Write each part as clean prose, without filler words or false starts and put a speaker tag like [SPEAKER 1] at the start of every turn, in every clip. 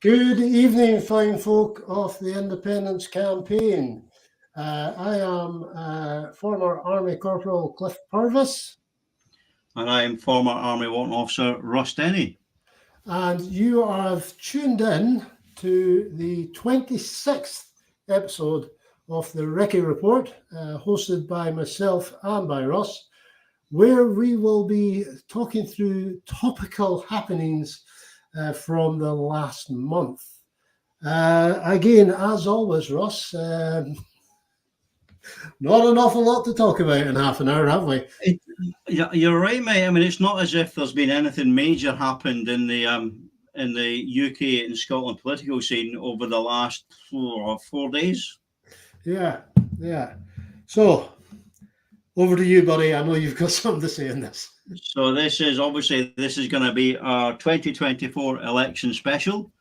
[SPEAKER 1] Good evening, fine folk of the Independence Campaign. I am former Army Corporal Cliff Purvis.
[SPEAKER 2] And I am former Army Warrant Officer Russ Denny.
[SPEAKER 1] And you have tuned in to the 26th episode of the Recce Report, hosted by myself and by Russ, where we will be talking through topical happenings from the last month. Again, as always, Russ, not an awful lot to talk about in half an hour, have we?
[SPEAKER 2] You're right, mate. I mean, it's not as if there's been anything major happened in the UK and Scotland political scene over the last 4 days.
[SPEAKER 1] Yeah. So, over to you, buddy. I know you've got something to say in this.
[SPEAKER 2] So this is going to be our 2024 election special.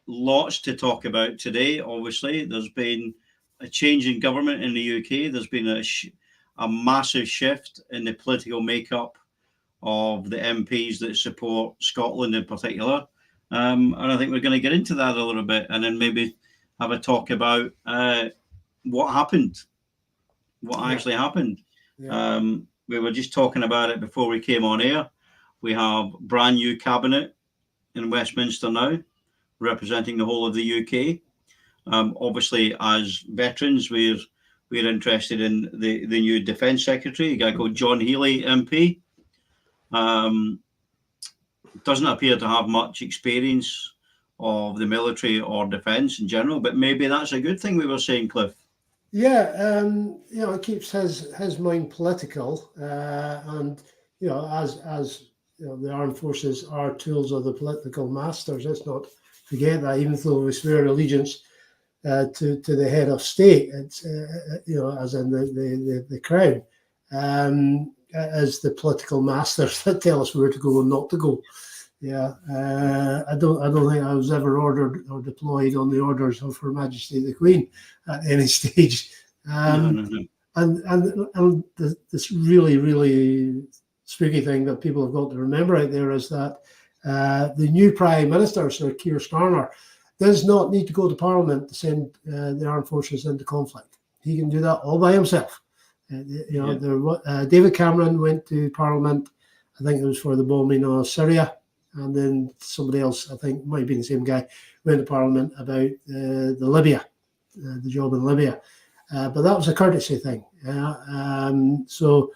[SPEAKER 2] Lots to talk about today. Obviously, there's been a change in government in the UK. There's been a massive shift in the political makeup of the MPs that support Scotland in particular. And I think we're going to get into that a little bit and then maybe have a talk about what happened, actually happened. Yeah. We were just talking about it before we came on air. We have brand new cabinet in Westminster now, representing the whole of the UK. Obviously, as veterans, we're interested in the new Defence Secretary, a guy called John Healey MP. Doesn't appear to have much experience of the military or defence in general, but maybe that's a good thing, we were saying, Cliff.
[SPEAKER 1] Yeah, it keeps his mind political, and as the armed forces are tools of the political masters. Let's not forget that, even though we swear allegiance to the head of state, it's as in the crown, as the political masters that tell us where to go and not to go. Yeah, I don't think I was ever ordered or deployed on the orders of Her Majesty the Queen at any stage. No. And this really spooky thing that people have got to remember out there is that the new Prime Minister, Sir Keir Starmer, does not need to go to Parliament to send the armed forces into conflict. He can do that all by himself. David Cameron went to Parliament, I think it was for the bombing of Syria, and then somebody else, I think might be the same guy, went to Parliament about the job in Libya. But that was a courtesy thing. So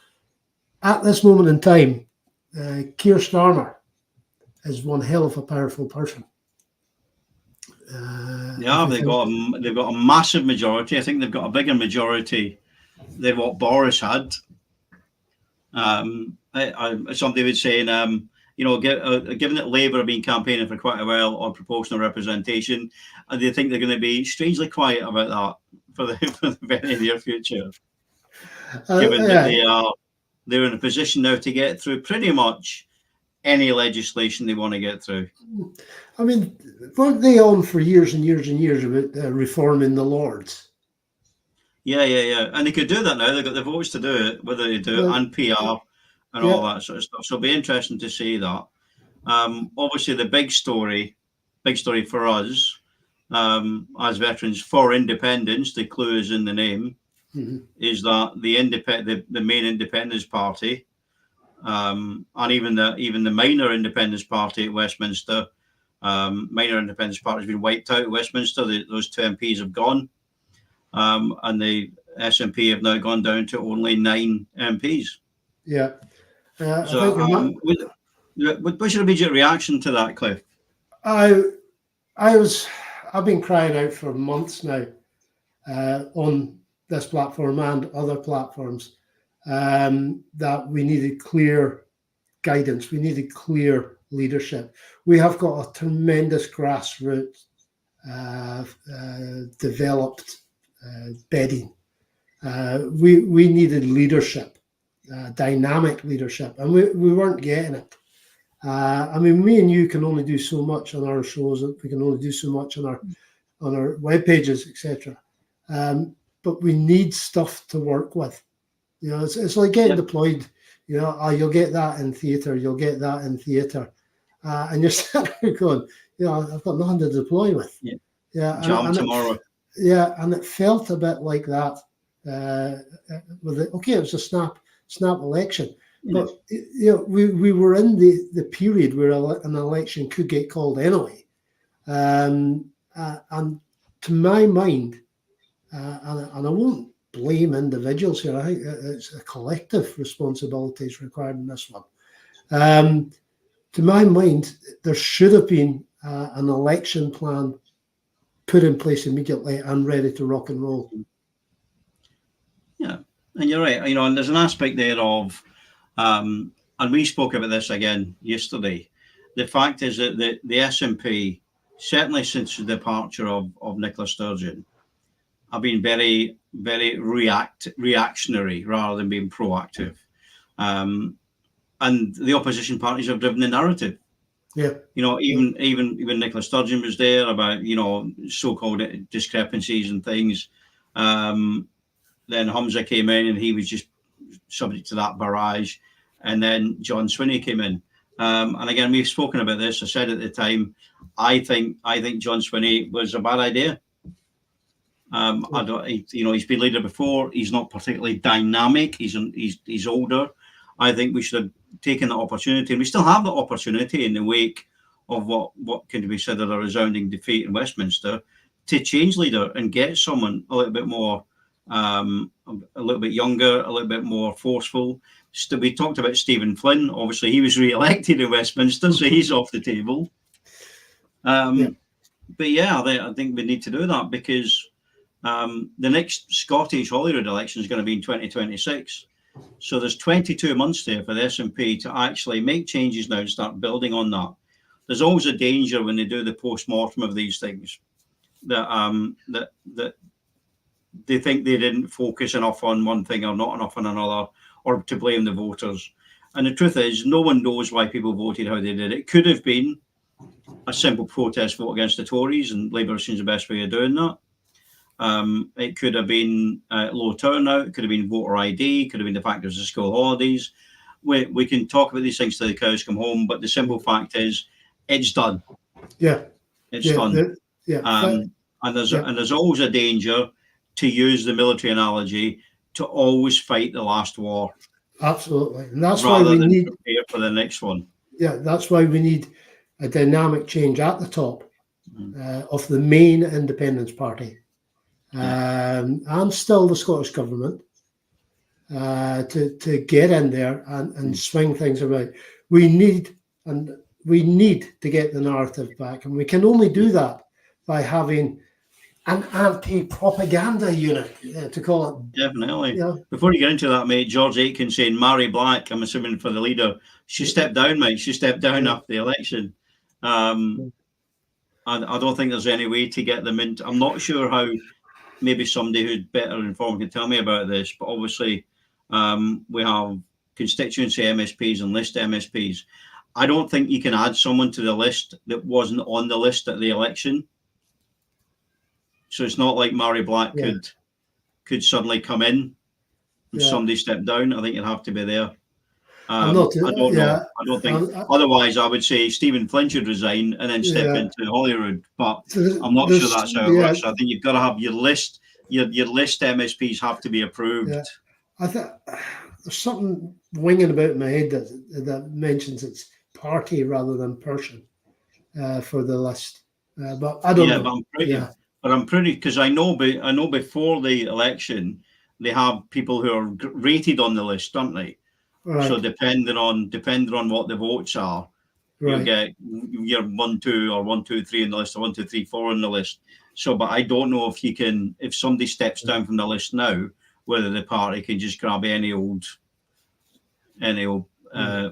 [SPEAKER 1] at this moment in time, Keir Starmer is one hell of a powerful person.
[SPEAKER 2] They've got a massive majority. I think they've got a bigger majority than what Boris had. Somebody was saying, given that Labour have been campaigning for quite a while on proportional representation, and they think they're going to be strangely quiet about that for the very near future, given that they're in a position now to get through pretty much any legislation they want to get through.
[SPEAKER 1] I mean, weren't they on for years and years and years about reforming the Lords?
[SPEAKER 2] Yeah. And they could do that now. They've got the votes to do it, whether they do it and PR and all that sort of stuff. So it'll be interesting to see that. Obviously, the big story for us as veterans for independence, the clue is in the name, is that the main independence party, and even the minor independence party at Westminster, minor independence party has been wiped out at Westminster. Those two MPs have gone, and the SNP have now gone down to only 9 MPs.
[SPEAKER 1] Yeah.
[SPEAKER 2] What's your immediate reaction to that, Cliff?
[SPEAKER 1] I've been crying out for months now on this platform and other platforms that we needed clear guidance. We needed clear leadership. We have got a tremendous grassroots developed bedding. We needed leadership, dynamic leadership, and we weren't getting it. Me and you can only do so much on our shows. We can only do so much on our web pages, etc. But we need stuff to work with. It's like getting deployed. You'll get that in theatre. You'll get that in theatre. and you're sitting there going, I've got nothing to deploy with.
[SPEAKER 2] Yeah.
[SPEAKER 1] Yeah,
[SPEAKER 2] Jam tomorrow.
[SPEAKER 1] And it felt a bit like that. With it, it was a snap election, but we were in the period where an election could get called anyway, and to my mind, and I won't blame individuals here. I think it's a collective responsibility is required in this one. To my mind, there should have been an election plan put in place immediately and ready to rock and roll.
[SPEAKER 2] Yeah, and you're right. And there's an aspect there of, and we spoke about this again yesterday. The fact is that the SNP, certainly since the departure of Nicola Sturgeon, have been very, very reactionary rather than being proactive. And the opposition parties have driven the narrative.
[SPEAKER 1] Yeah.
[SPEAKER 2] Even when Nicola Sturgeon was there about, so-called discrepancies and things, then Humza came in and he was just subject to that barrage. And then John Swinney came in. And again, we've spoken about this. I said at the time, I think John Swinney was a bad idea. He's been leader before. He's not particularly dynamic. He's older. I think we should have taken the opportunity, and we still have the opportunity in the wake of what can be considered a resounding defeat in Westminster, to change leader and get someone a little bit more, a little bit younger, a little bit more forceful. We talked about Stephen Flynn. Obviously, he was re-elected in Westminster, so he's off the table. But yeah, I think we need to do that because the next Scottish Holyrood election is going to be in 2026. So there's 22 months there for the SNP to actually make changes now and start building on that. There's always a danger when they do the post-mortem of these things that they think they didn't focus enough on one thing or not enough on another, or to blame the voters. And the truth is, no one knows why people voted how they did. It could have been a simple protest vote against the Tories, and Labour seems the best way of doing that. It could have been low turnout. It could have been voter ID. It could have been the fact there's the school holidays. We can talk about these things till the cows come home, but the simple fact is, it's done.
[SPEAKER 1] Yeah,
[SPEAKER 2] it's done. And there's always a danger, to use the military analogy, to always fight the last war.
[SPEAKER 1] Absolutely, and that's why we need
[SPEAKER 2] prepare for the next one.
[SPEAKER 1] Yeah, that's why we need a dynamic change at the top of the main Independence Party. And still the Scottish government to get in there and swing things around. We need to get the narrative back, and we can only do that by having an anti-propaganda unit, to call it.
[SPEAKER 2] Definitely. Before you get into that, mate, George Aitken saying Mary Black, I'm assuming for the leader, she stepped down, mate. She stepped down after the election. I don't think there's any way to get them in. I'm not sure how. Maybe somebody who's better informed can tell me about this, but obviously we have constituency MSPs and list MSPs. I don't think you can add someone to the list that wasn't on the list at the election. So it's not like Mary Black could suddenly come in and somebody step down. I think you'd have to be there. I don't know. I don't think. Otherwise, I would say Stephen Flynn should resign and then step into Holyrood. But I'm not sure that's how it works. I think you've got to have your list. Your list MSPs have to be approved.
[SPEAKER 1] Yeah. I think there's something winging about in my head that mentions it's party rather than person for the list. But I don't know.
[SPEAKER 2] But I'm pretty, because I know before the election they have people who are rated on the list, don't they?
[SPEAKER 1] Right.
[SPEAKER 2] So depending on what the votes are, you'll get your 1, 2, or 1, 2, 3 in the list, or 1, 2, 3, 4 in the list. So, but I don't know if somebody steps down from the list now, whether the party can just grab any old muppet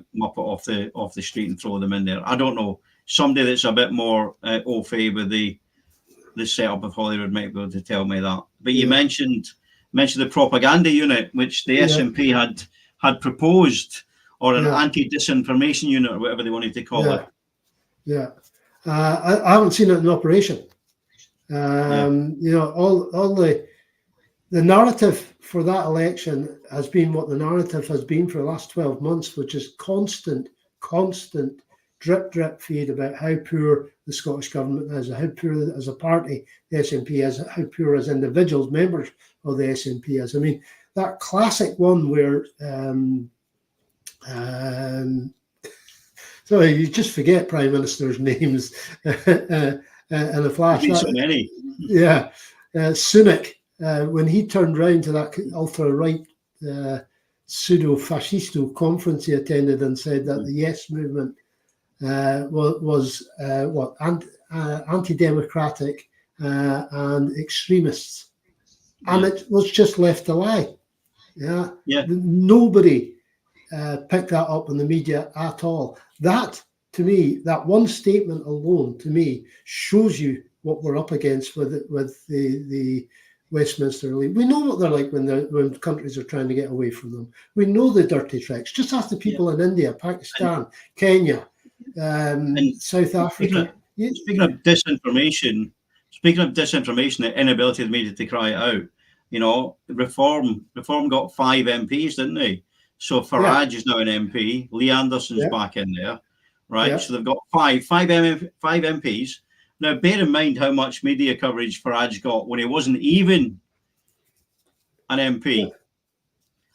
[SPEAKER 2] off the street and throw them in there. I don't know. Somebody that's a bit more au fait with the setup of Holyrood might be able to tell me that. But you mentioned the propaganda unit, which the SNP had proposed, or an anti-disinformation unit, or whatever they wanted to call it.
[SPEAKER 1] Yeah, I haven't seen it in operation. All the narrative for that election has been what the narrative has been for the last 12 months, which is constant drip feed about how poor the Scottish government is, how poor as a party the SNP is, how poor as individuals, members of the SNP is. I mean, that classic one where so you just forget prime ministers' names in a flash.
[SPEAKER 2] There's been so many.
[SPEAKER 1] Yeah, Sunak, when he turned round to that ultra-right pseudo-fascisto conference he attended and said that the Yes movement was anti-democratic and extremists, and it was just left to lie. Yeah. Nobody picked that up in the media at all. That, to me, that one statement alone, to me, shows you what we're up against with the Westminster elite. We know what they're like when countries are trying to get away from them. We know the dirty tricks. Just ask the people in India, Pakistan, Kenya, South Africa.
[SPEAKER 2] Speaking of disinformation, the inability of the media to cry it out. You know, Reform got 5 MPs, didn't they? So Farage is now an MP. Lee Anderson's back in there, right? Yeah. So they've got five MPs. Now, bear in mind how much media coverage Farage got when he wasn't even an MP.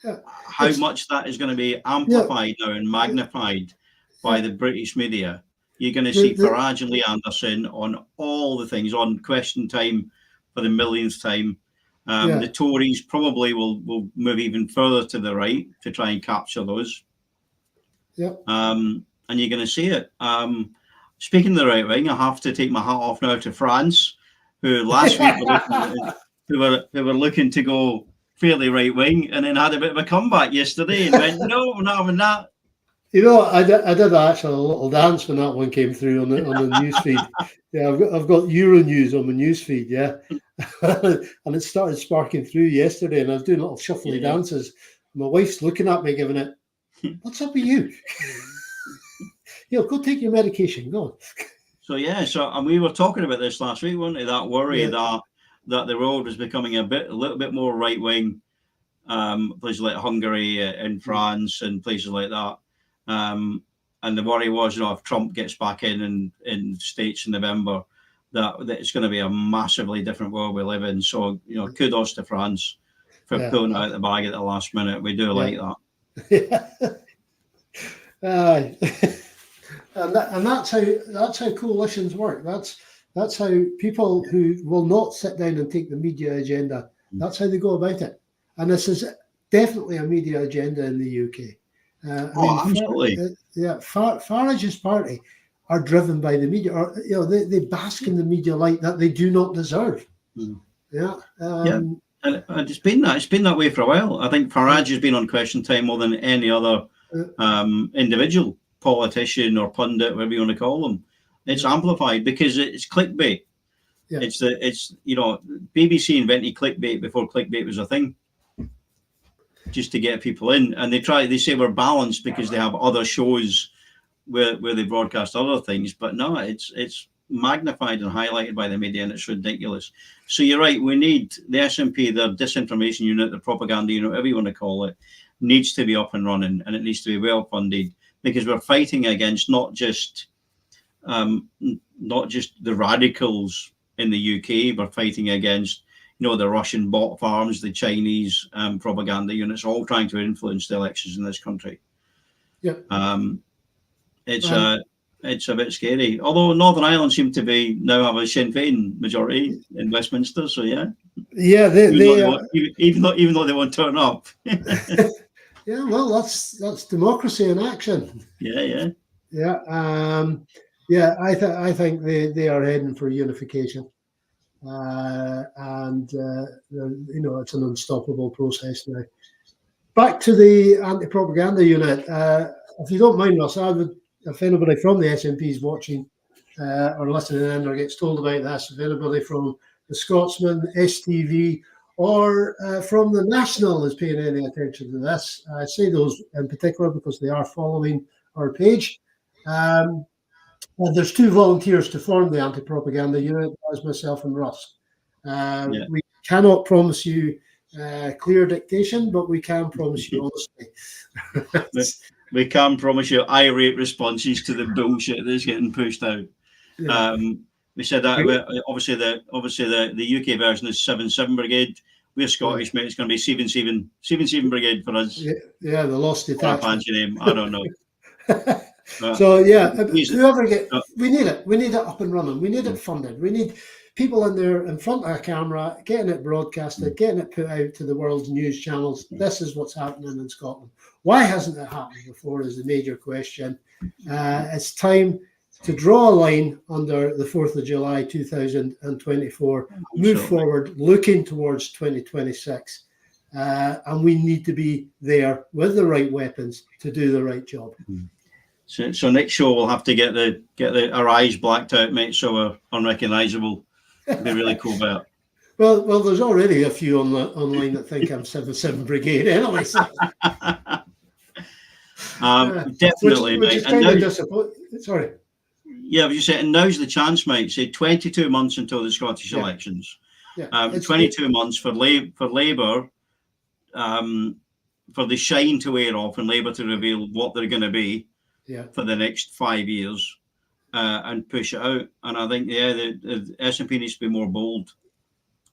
[SPEAKER 2] How much that is going to be amplified now and magnified by the British media. You're going to see Farage and Lee Anderson on all the things, on Question Time for the millionth time. The Tories probably will move even further to the right to try and capture those. And you're going to see it. Speaking of the right wing, I have to take my hat off now to France, who last week were looking to go fairly right wing, and then had a bit of a comeback yesterday and went, no, we're not having that.
[SPEAKER 1] You know, I did actually a little dance when that one came through on the news feed. Yeah, I've got Euronews on my news feed, and it started sparking through yesterday, and I was doing little shuffly dances. My wife's looking at me, giving it, "What's up with you? Go take your medication. Go."
[SPEAKER 2] And we were talking about this last week, weren't we? That worry that the road was becoming a little bit more right wing. Places like Hungary and France and places like that. And the worry was, if Trump gets back in States in November, that it's going to be a massively different world we live in. So, kudos to France for pulling out the bag at the last minute. We do like that.
[SPEAKER 1] And that's how coalitions work. That's how people who will not sit down and take the media agenda, that's how they go about it. And this is definitely a media agenda in the UK.
[SPEAKER 2] Absolutely.
[SPEAKER 1] Farage's party are driven by the media, or they bask in the media light that they do not deserve.
[SPEAKER 2] And it's been that way for a while. I think Farage has been on Question Time more than any other individual politician or pundit, whatever you want to call them. It's amplified because it's clickbait. It's BBC invented clickbait before clickbait was a thing, just to get people in. And they say we're balanced because they have other shows where they broadcast other things, but no, it's magnified and highlighted by the media, and it's ridiculous. So you're right, we need the SNP, their disinformation unit, the propaganda unit, whatever you want to call it, needs to be up and running, and it needs to be well funded, because we're fighting against not just the radicals in the UK, we're fighting against the Russian bot farms, the Chinese propaganda units, all trying to influence the elections in this country. It's a bit scary. Although Northern Ireland seem to now have a Sinn Féin majority in Westminster, so even though they won't turn up.
[SPEAKER 1] Well, that's democracy in action. I think they are heading for unification. It's an unstoppable process now. Back to the anti-propaganda unit. If you don't mind, Russ, if anybody from the SNP is watching or listening in or gets told about this, if anybody from the Scotsman, STV, or from the National is paying any attention to this, I say those in particular because they are following our page. There's 2 volunteers to form the anti-propaganda unit, as myself and Russ. We cannot promise you clear dictation, but we can promise you honesty.
[SPEAKER 2] we can promise you irate responses to the bullshit that's getting pushed out.
[SPEAKER 1] Yeah.
[SPEAKER 2] We said that obviously the UK version is 7-7 Brigade. We're Scottish, mate. It's going to be 7-7 Brigade for us.
[SPEAKER 1] Yeah, the lost detachment.
[SPEAKER 2] Fancy name. I don't know.
[SPEAKER 1] So yeah, whoever we need it. We need it up and running. We need it funded. We need people in there in front of a camera, getting it broadcasted, getting it put out to the world's news channels. This is what's happening in Scotland. Why hasn't it happened before is the major question. It's time to draw a line under the 4th of July 2024, move forward, looking towards 2026. And we need to be there with the right weapons to do the right job.
[SPEAKER 2] So next show we'll have to get our eyes blacked out, mate, so we're unrecognisable. It'd be really cool about it.
[SPEAKER 1] Well, there's already a few online that think I'm 7-7 Brigade anyway. So.
[SPEAKER 2] Definitely,
[SPEAKER 1] which
[SPEAKER 2] mate.
[SPEAKER 1] is kind of disappointing. Sorry.
[SPEAKER 2] Yeah, but you said, and now's the chance, mate. Say 22 months until the Scottish elections. 22 months for Labour, for the shine to wear off and Labour to reveal what they're going to be for the next 5 years and push it out. And I think, the SNP needs to be more bold.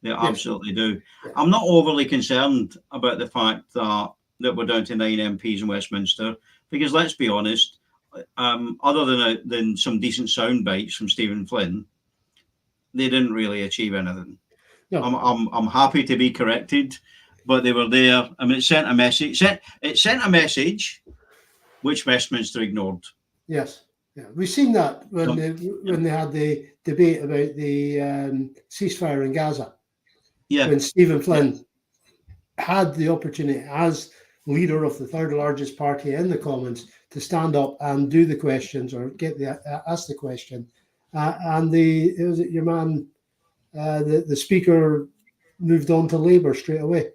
[SPEAKER 2] They absolutely do. Yeah. I'm not overly concerned about the fact that we're down to 9 MPs in Westminster, because let's be honest, other than some decent sound bites from Stephen Flynn, they didn't really achieve anything. No. I'm happy to be corrected, but they were there. I mean, it sent a message. It sent a message which Westminster ignored.
[SPEAKER 1] Yes, yeah, we've seen that when they had the debate about the ceasefire in Gaza. Yeah, when Stephen Flynn had the opportunity as leader of the third largest party in the Commons to stand up and do the questions or ask the question, and your man, the speaker, moved on to Labour straight away.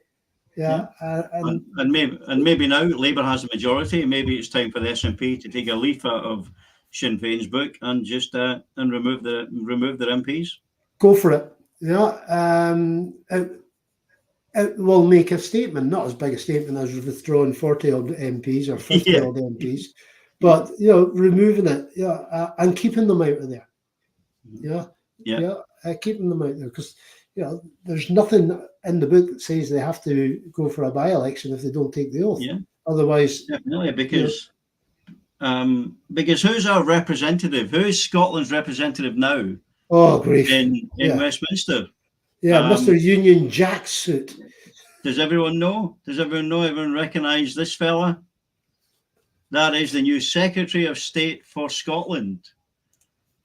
[SPEAKER 1] And
[SPEAKER 2] maybe now Labour has a majority. Maybe it's time for the SNP to take a leaf out of Sinn Féin's book and just and remove their MPs.
[SPEAKER 1] Go for it. Yeah. It will make a statement, not as big a statement as withdrawing 40 odd MPs or 50 odd MPs, but removing it, and keeping them out of there. Keeping them out there, because there's nothing in the book that says they have to go for a by-election if they don't take the oath. Otherwise,
[SPEAKER 2] definitely, because who's our representative? Who is Scotland's representative now?
[SPEAKER 1] Oh, grief!
[SPEAKER 2] In Westminster.
[SPEAKER 1] Yeah, Mr. Union Jack suit.
[SPEAKER 2] Does everyone know? Everyone recognise this fella? That is the new Secretary of State for Scotland,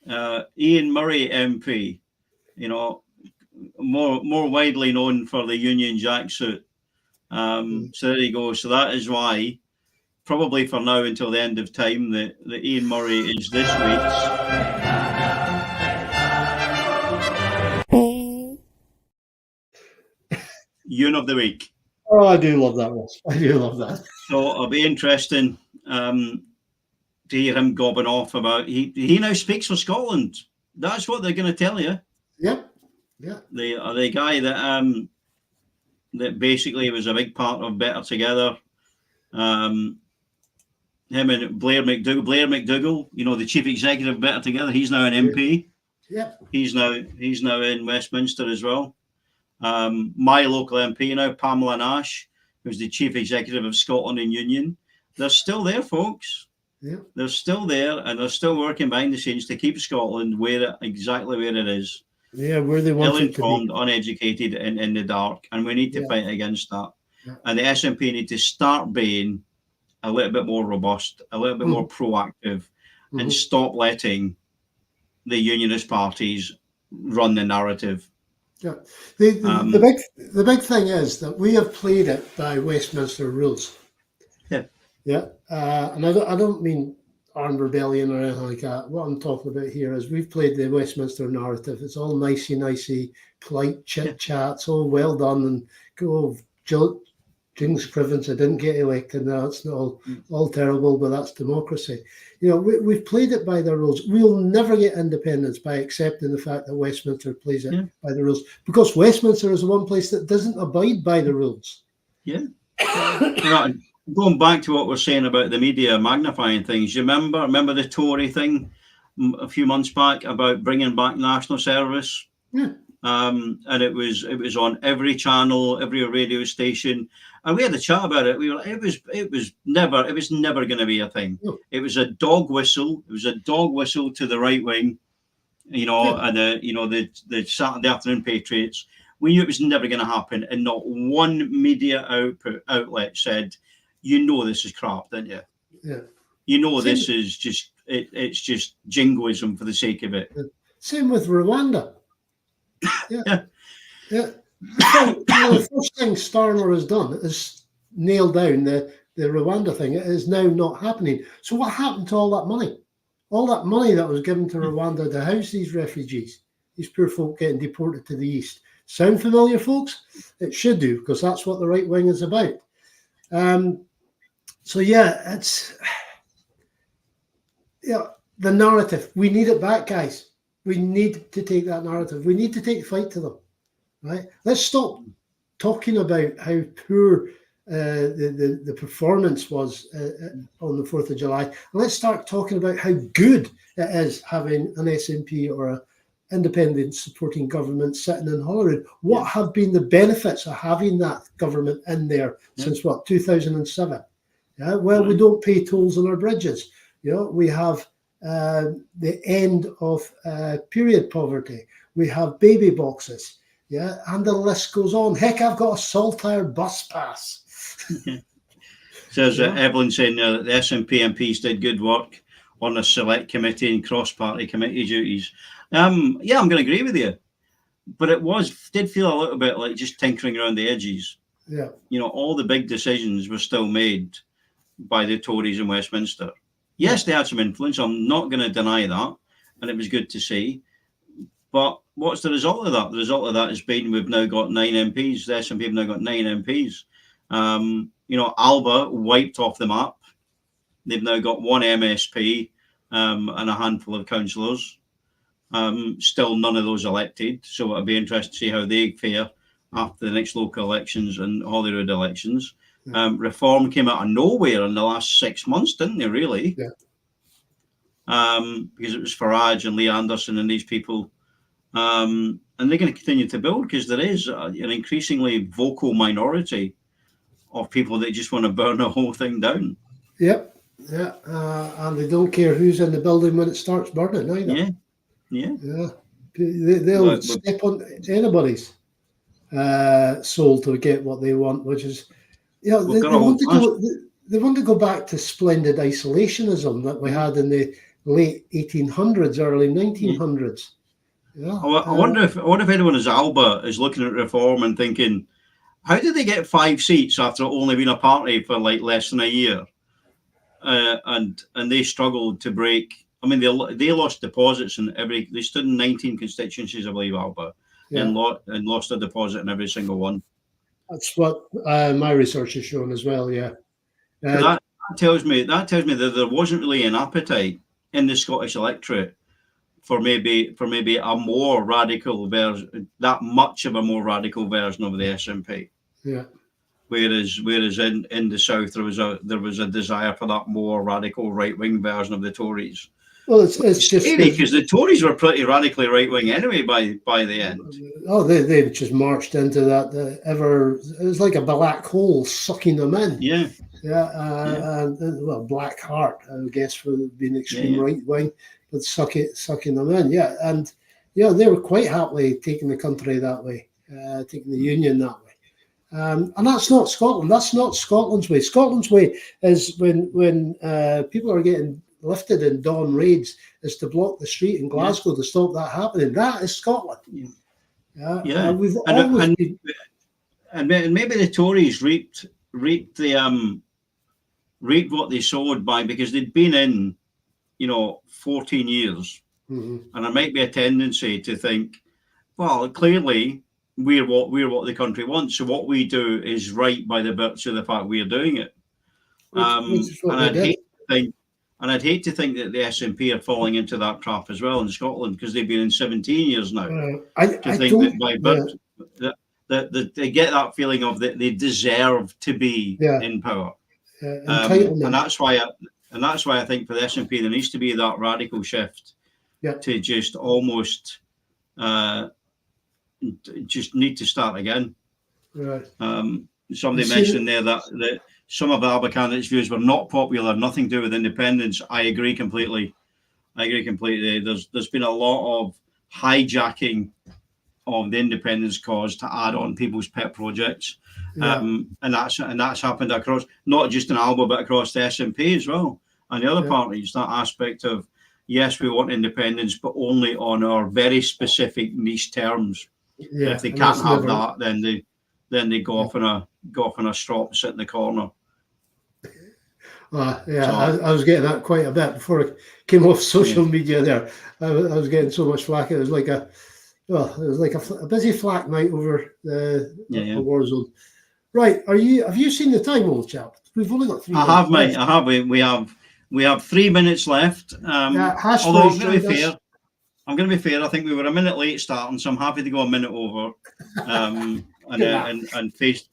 [SPEAKER 2] Ian Murray MP. More widely known for the Union Jack suit. So there you go. So that is why, probably for now until the end of time, that Ian Murray is this week's Yoon of the Week.
[SPEAKER 1] Oh, I do love that, Russ. I do love that.
[SPEAKER 2] So it'll be interesting to hear him gobbing off about he now speaks for Scotland. That's what they're going to tell you.
[SPEAKER 1] Yep. Yeah.
[SPEAKER 2] The guy that basically was a big part of Better Together. Him and Blair McDougall, the chief executive of Better Together. He's now an MP.
[SPEAKER 1] Yeah.
[SPEAKER 2] He's now in Westminster as well. My local MP now, Pamela Nash, who's the chief executive of Scotland and Union. They're still there, folks. Yeah. They're still there, and they're still working behind the scenes to keep Scotland exactly where it is.
[SPEAKER 1] Yeah, where they want it to be.
[SPEAKER 2] Ill-informed, uneducated, and in the dark, and we need to fight against that. Yeah. And the SNP need to start being a little bit more robust, a little bit more proactive, and stop letting the unionist parties run the narrative.
[SPEAKER 1] Yeah, the big thing is that we have played it by Westminster rules. And I don't mean armed rebellion or anything like that. What I'm talking about here is we've played the Westminster narrative. It's all nicey, polite chit chat. It's all well done, and go James Crivens, I didn't get elected. No, it's not all terrible, but that's democracy. We've played it by the rules. We'll never get independence by accepting the fact that Westminster plays it by the rules, because Westminster is the one place that doesn't abide by the rules.
[SPEAKER 2] Yeah. going back to what we're saying about the media magnifying things, you remember the Tory thing a few months back about bringing back national service?
[SPEAKER 1] Yeah.
[SPEAKER 2] And it was on every channel, every radio station, and we had a chat about it. We were, it was never going to be a thing.
[SPEAKER 1] No.
[SPEAKER 2] It was a dog whistle. It was a dog whistle to the right wing, and the Saturday afternoon Patriots. We knew it was never going to happen, and not one media outlet said, this is crap, didn't you?
[SPEAKER 1] Yeah.
[SPEAKER 2] This is just it's just jingoism for the sake of it.
[SPEAKER 1] Same with Rwanda. Yeah. The first thing Starmer has done is nail down the Rwanda thing. It is now not happening. So what happened to all that money? All that money that was given to Rwanda to house these refugees, these poor folk getting deported to the east. Sound familiar, folks? It should do, because that's what the right wing is about. So yeah, it's the narrative. We need it back, guys. We need to take that narrative. We need to take the fight to them, right? Let's stop talking about how poor the performance was on the 4th of July. And let's start talking about how good it is having an SNP or an independent supporting government sitting in Holyrood. What have been the benefits of having that government in there since 2007? Yeah, well, we don't pay tolls on our bridges. We have the end of period poverty. We have baby boxes, and the list goes on. Heck, I've got a Saltire bus pass.
[SPEAKER 2] Says Evelyn saying that the SNP MPs did good work on the select committee and cross-party committee duties. I'm going to agree with you, but it did feel a little bit like just tinkering around the edges.
[SPEAKER 1] Yeah,
[SPEAKER 2] all the big decisions were still made by the Tories in Westminster. Yes, they had some influence. I'm not going to deny that, and it was good to see. But what's the result of that? The result of that has been we've now got 9 MPs. The SNP have now got 9 MPs. Alba wiped off the map. They've now got 1 MSP and a handful of councillors. Still none of those elected. So it'll be interesting to see how they fare after the next local elections and Holyrood elections. Reform came out of nowhere in the last 6 months, didn't they, really?
[SPEAKER 1] Yeah.
[SPEAKER 2] Because it was Farage and Lee Anderson and these people. And they're going to continue to build because there is an increasingly vocal minority of people that just want to burn the whole thing down.
[SPEAKER 1] Yep. Yeah. And they don't care who's in the building when it starts burning either. Yeah. They'll step on anybody's soul to get what they want, which is, they want to go back to splendid isolationism that we had in the late 1800s, early 1900s. Yeah.
[SPEAKER 2] I wonder if anyone as Alba is looking at reform and thinking, how did they get 5 seats after only being a party for like less than a year? And they struggled to break. I mean, they lost deposits in they stood in 19 constituencies, I believe, Alba, and lost a deposit in every single one.
[SPEAKER 1] That's what my research has shown as well. Yeah,
[SPEAKER 2] that tells me that there wasn't really an appetite in the Scottish electorate for maybe a more radical version, that much of a more radical version of the SNP.
[SPEAKER 1] Yeah.
[SPEAKER 2] Whereas in the south there was a desire for that more radical right wing version of the Tories.
[SPEAKER 1] Well, it's just
[SPEAKER 2] because the Tories were pretty radically right wing anyway by the end.
[SPEAKER 1] Oh, they just marched into that it was like a black hole sucking them in.
[SPEAKER 2] Yeah.
[SPEAKER 1] And Black Heart, I guess, for being extreme right wing, but sucking them in. Yeah, and they were quite happily taking the country that way, taking the union that way. And that's not Scotland. That's not Scotland's way. Scotland's way is when people are getting lifted in dawn raids, is to block the street in Glasgow to stop that happening. That is Scotland. We've always been...
[SPEAKER 2] and maybe the Tories reaped what they sowed by, because they'd been in 14 years, and there might be a tendency to think, well, clearly we're what the country wants, so what we do is right by the virtue of the fact we're doing it. And I'd hate to think that the SNP are falling into that trap as well in Scotland, because they've been in 17 years now. That they get that feeling of that they deserve to be in power.
[SPEAKER 1] entitlement.
[SPEAKER 2] And that's why I think for the SNP there needs to be that radical shift to just almost just need to start again.
[SPEAKER 1] Right.
[SPEAKER 2] Somebody mentioned there that some of the Alba candidates' views were not popular, nothing to do with independence. I agree completely. There's been a lot of hijacking of the independence cause to add on people's pet projects, and that's happened across not just in Alba but across the SNP as well, and the other parties. That aspect of yes, we want independence, but only on our very specific niche terms. And if they can't have that, then they go off on a strop and sit in the corner.
[SPEAKER 1] I was getting that quite a bit before I came off social media. There, I was getting so much flack. It was like a busy flak night over the war zone. Right? Have you seen the time, old chap? We've only got 3 minutes.
[SPEAKER 2] I have, mate. I have. We have 3 minutes left. Although I'm going to be fair. I think we were a minute late starting, so I'm happy to go a minute over, and face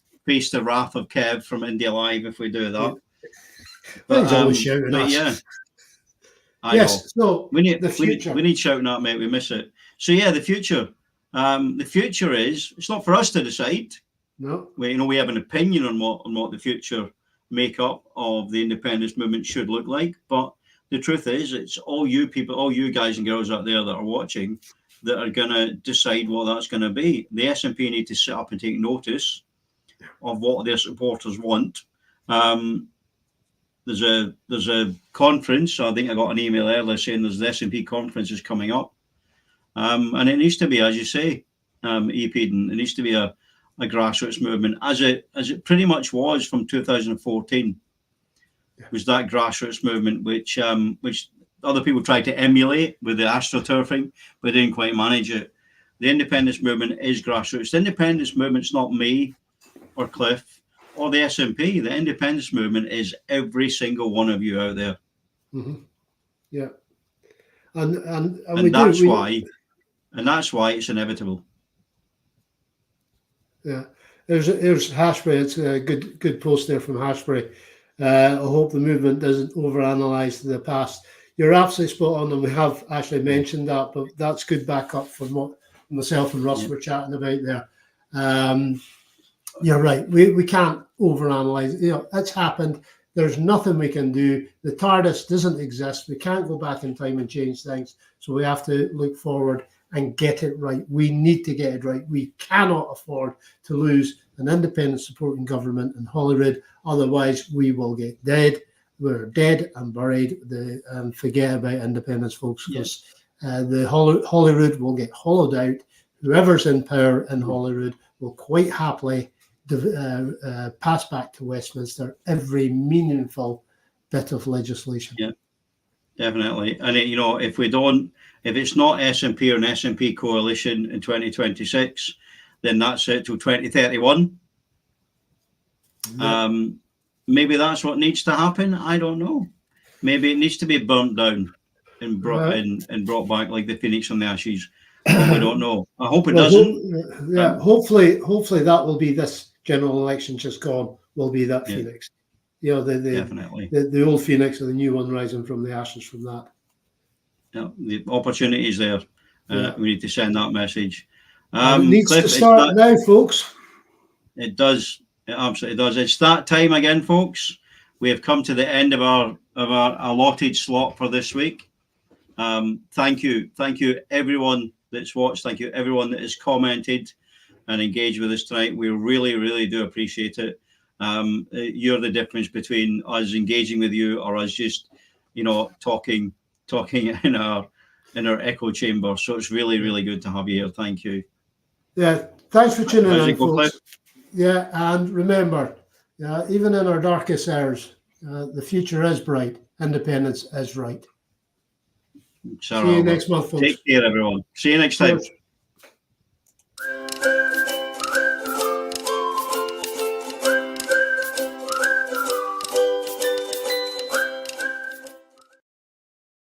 [SPEAKER 2] the wrath of Kev from India Live if we do that.
[SPEAKER 1] But he's always shouting at us.
[SPEAKER 2] Yeah.
[SPEAKER 1] Yes. So
[SPEAKER 2] we need shouting at, mate. We miss it. So yeah, the future. The future is, it's not for us to decide.
[SPEAKER 1] No.
[SPEAKER 2] We have an opinion on what the future makeup of the independence movement should look like, but the truth is, it's all you people, all you guys and girls out there that are watching, that are going to decide what that's going to be. The SNP need to sit up and take notice of what their supporters want. There's a conference. I think I got an email earlier saying there's the SNP conference is coming up, and it needs to be, as you say, Eden, it needs to be a grassroots movement, as it pretty much was from 2014. Was that grassroots movement which other people tried to emulate with the astroturfing, but didn't quite manage it. The independence movement is grassroots. The independence movement's not me or Cliff or the SNP. The independence movement is every single one of you out there.
[SPEAKER 1] Mm-hmm. Yeah, and
[SPEAKER 2] that's why it's inevitable.
[SPEAKER 1] Yeah, there's Hashbury. It's a good post there from Hashbury. I hope the movement doesn't overanalyze the past. You're absolutely spot on, and we have actually mentioned that, but that's good backup from what myself and Russ were chatting about there. You're right. We can't overanalyze. It's happened. There's nothing we can do. The TARDIS doesn't exist. We can't go back in time and change things. So we have to look forward and get it right. We need to get it right. We cannot afford to lose an independent supporting government in Holyrood. Otherwise, we will get dead. We're dead and buried. And forget about independence, folks, because the Holyrood will get hollowed out. Whoever's in power in Holyrood will quite happily pass back to Westminster every meaningful bit of legislation.
[SPEAKER 2] Yeah, definitely. And if it's not SNP or an SNP coalition in 2026, then that's it till 2031. Yeah. Maybe that's what needs to happen. I don't know. Maybe it needs to be burnt down and brought back like the phoenix from the ashes. But we don't know. I hope it doesn't.
[SPEAKER 1] Hopefully that will be this general election just gone. Will be that phoenix. Definitely the old phoenix or the new one rising from the ashes from that.
[SPEAKER 2] Yeah, the opportunity is there. We need to send that message.
[SPEAKER 1] It needs to start now, folks.
[SPEAKER 2] It does. It absolutely does. It's that time again, folks. We have come to the end of our allotted slot for this week. Thank you, everyone that's watched. Thank you, everyone that has commented and engaged with us tonight. We really, really do appreciate it. You're the difference between us engaging with you or us just, talking in our echo chamber. So it's really, really good to have you here. Thank you.
[SPEAKER 1] Yeah, thanks for tuning in, folks. Yeah, and remember, even in our darkest hours, the future is bright. Independence is right. See you next month, folks.
[SPEAKER 2] Take care, everyone. See you next time.